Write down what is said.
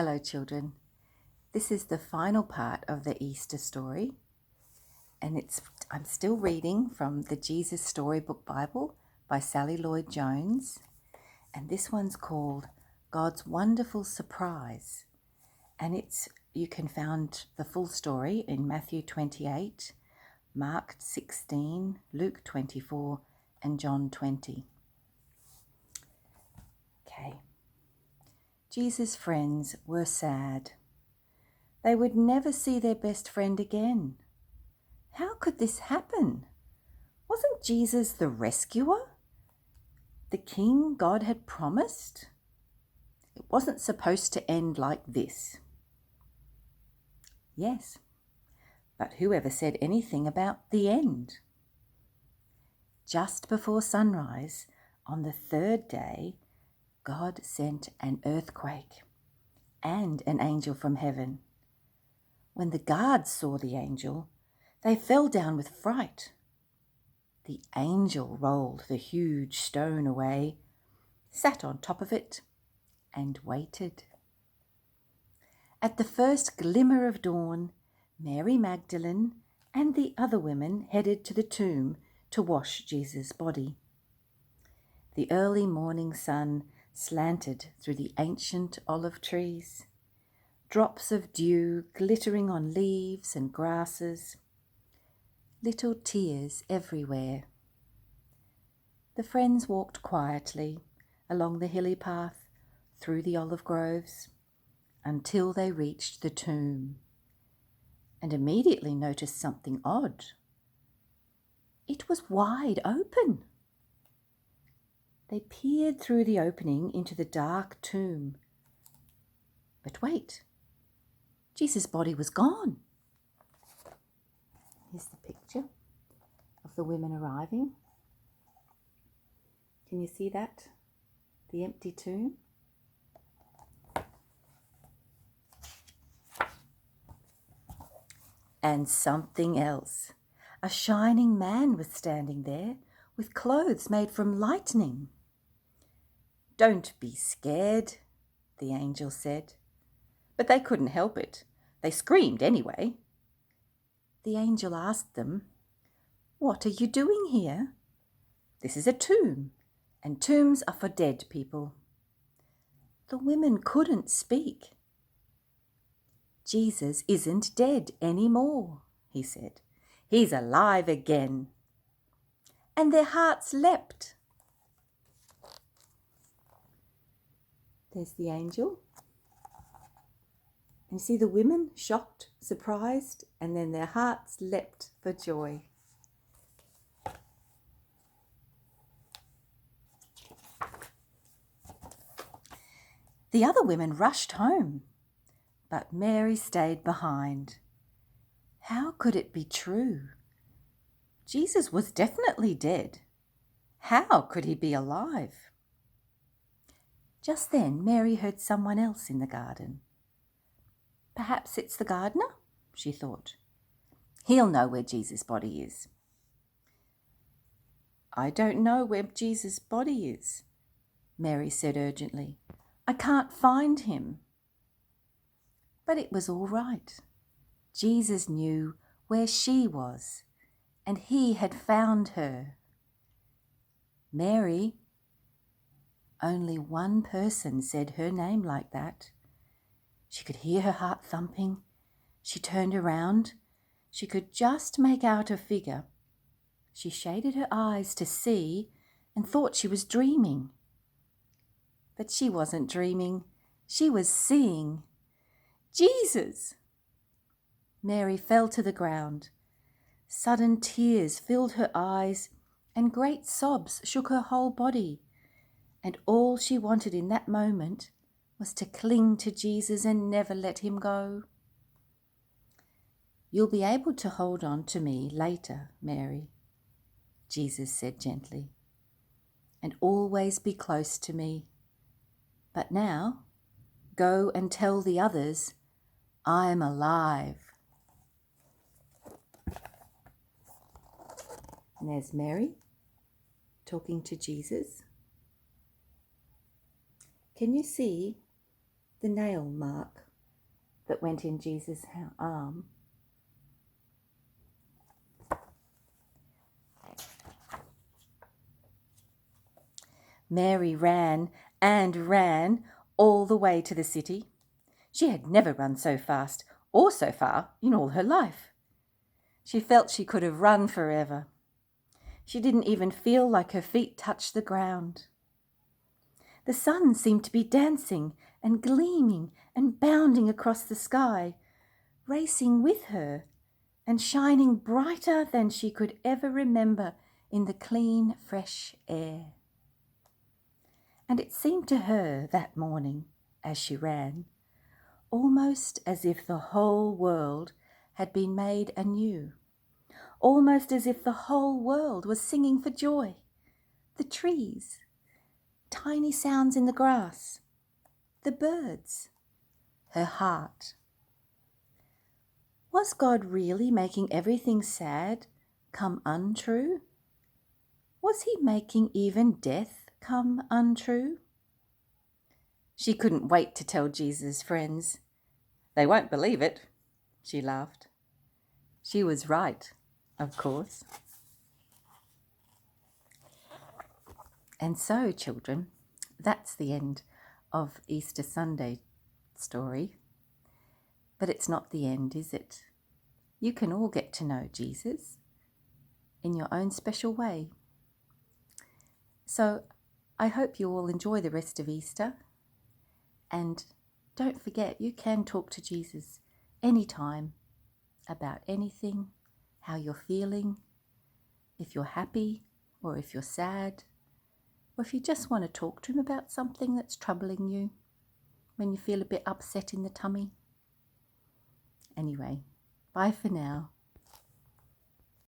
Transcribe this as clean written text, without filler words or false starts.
Hello, children. This is the final part of the Easter story, and I'm still reading from the Jesus Storybook Bible by Sally Lloyd Jones, and this one's called God's Wonderful Surprise, and you can find the full story in Matthew 28, Mark 16, Luke 24, and John 20. Okay. Jesus' friends were sad. They would never see their best friend again. How could this happen? Wasn't Jesus the rescuer? The king God had promised? It wasn't supposed to end like this. Yes, but whoever said anything about the end? Just before sunrise, on the third day, God sent an earthquake and an angel from heaven. When the guards saw the angel, they fell down with fright. The angel rolled the huge stone away, sat on top of it, and waited. At the first glimmer of dawn, Mary Magdalene and the other women headed to the tomb to wash Jesus' body. The early morning sun slanted through the ancient olive trees, drops of dew glittering on leaves and grasses, little tears everywhere. The friends walked quietly along the hilly path through the olive groves until they reached the tomb, and immediately noticed something odd. It was wide open. They peered through the opening into the dark tomb. But wait, Jesus' body was gone. Here's the picture of the women arriving. Can you see that? The empty tomb? And something else. A shining man was standing there with clothes made from lightning. "Don't be scared," the angel said. But they couldn't help it. They screamed anyway. The angel asked them, "What are you doing here? This is a tomb, and tombs are for dead people." The women couldn't speak. "Jesus isn't dead anymore," he said. "He's alive again." And their hearts leapt. There's the angel. And see the women shocked, surprised, and then their hearts leapt for joy. The other women rushed home, but Mary stayed behind. How could it be true? Jesus was definitely dead. How could he be alive? Just then, Mary heard someone else in the garden. Perhaps it's the gardener, she thought. He'll know where Jesus' body is. "I don't know where Jesus' body is," Mary said urgently. "I can't find him." But it was all right. Jesus knew where she was, and he had found her. Mary. Only one person said her name like that. She could hear her heart thumping. She turned around. She could just make out a figure. She shaded her eyes to see and thought she was dreaming. But she wasn't dreaming. She was seeing. Jesus! Mary fell to the ground. Sudden tears filled her eyes and great sobs shook her whole body. And all she wanted in that moment was to cling to Jesus and never let him go. "You'll be able to hold on to me later, Mary," Jesus said gently, "and always be close to me. But now, go and tell the others I'm alive." And there's Mary talking to Jesus. Can you see the nail mark that went in Jesus' arm. Mary ran and ran all the way to the city. She had never run so fast or so far in all her life. She felt she could have run forever. She didn't even feel like her feet touched the ground. The sun seemed to be dancing and gleaming and bounding across the sky, racing with her and shining brighter than she could ever remember in the clean, fresh air. And it seemed to her that morning, as she ran, almost as if the whole world had been made anew, almost as if the whole world was singing for joy. The trees, tiny sounds in the grass, the birds, her heart. Was God really making everything sad come untrue? Was he making even death come untrue? She couldn't wait to tell Jesus' friends. They won't believe it, she laughed. She was right, of course. And so, children, that's the end of Easter Sunday story. But it's not the end, is it? You can all get to know Jesus in your own special way. So I hope you all enjoy the rest of Easter. And don't forget, you can talk to Jesus anytime about anything, how you're feeling, if you're happy or if you're sad, or if you just want to talk to him about something that's troubling you when you feel a bit upset in the tummy. Anyway, bye for now.